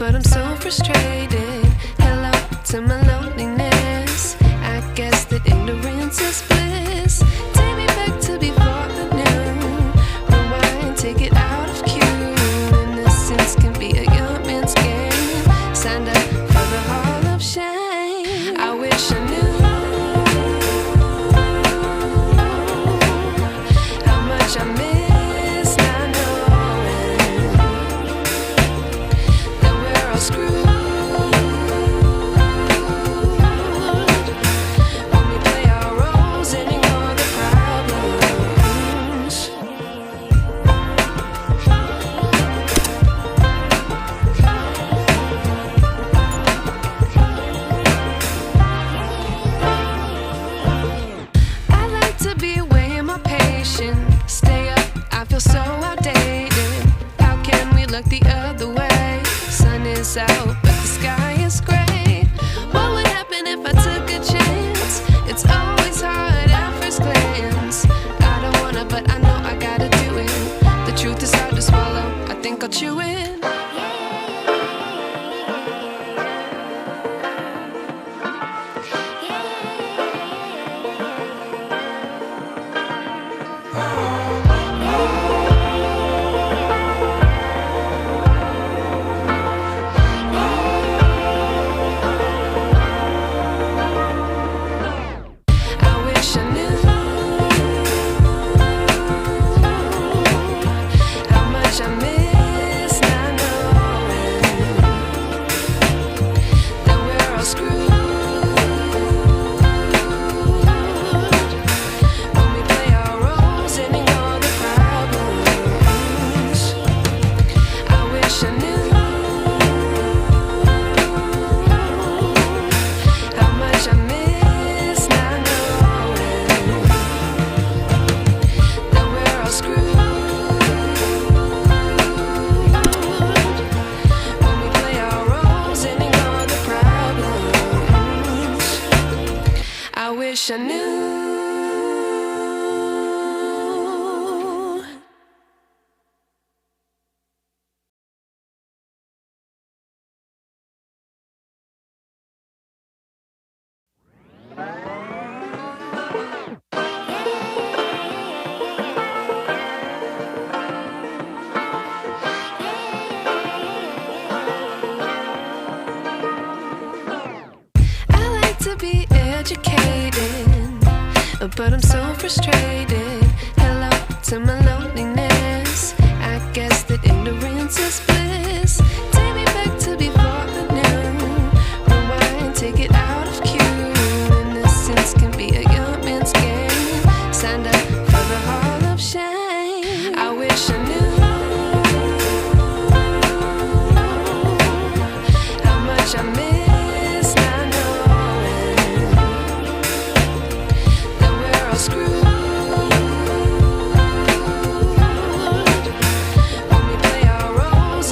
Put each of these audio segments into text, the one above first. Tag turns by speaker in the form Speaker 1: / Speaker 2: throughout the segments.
Speaker 1: but I'm so frustrated. Hello to my loneliness. I guess that ignorance is bliss. Take me back to before the noon. Rewind, take it out of cue. Innocence can be a young man's game. Signed up for the hall of shame. I wish I knew how much I miss not knowing that we're all screwed when we play our roles and ignore the problems. I like to be away in my patience. Stay up, I feel so outdated. How can we look the other way? Sun is out, but the sky is gray. What would happen if I took a chance? It's always hard at first glance. I don't wanna, but I know I gotta do it. The truth is hard to swallow, I think I'll chew it. I wish I knew how much I miss not knowing that we're all screwed when we play our roles and ignore the problems. I wish I knew how much I miss not knowing that we're all screwed when we play our roles and ignore the problems. I wish I knew. I like to be educated, but I'm so frustrated. Hello to my loneliness. I guess that ignorance is bliss. Take me back to before the noon. Rewind, take it out of cue. Innocence can be a young man's game. Signed up for the hall of shame. I wish I knew how much I miss not knowing that we're all screwed when we play our roles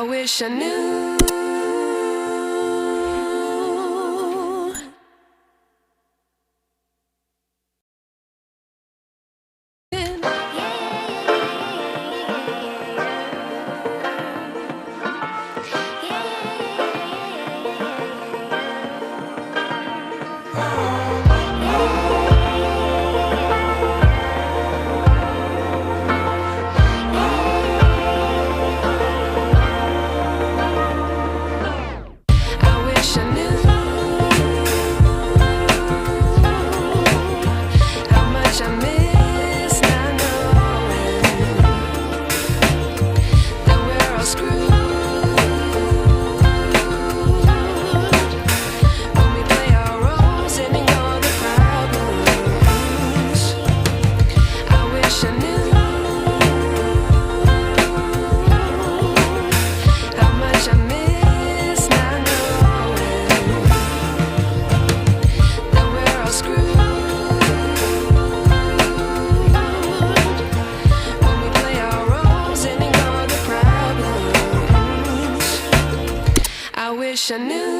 Speaker 1: wish I knew. Wish I knew.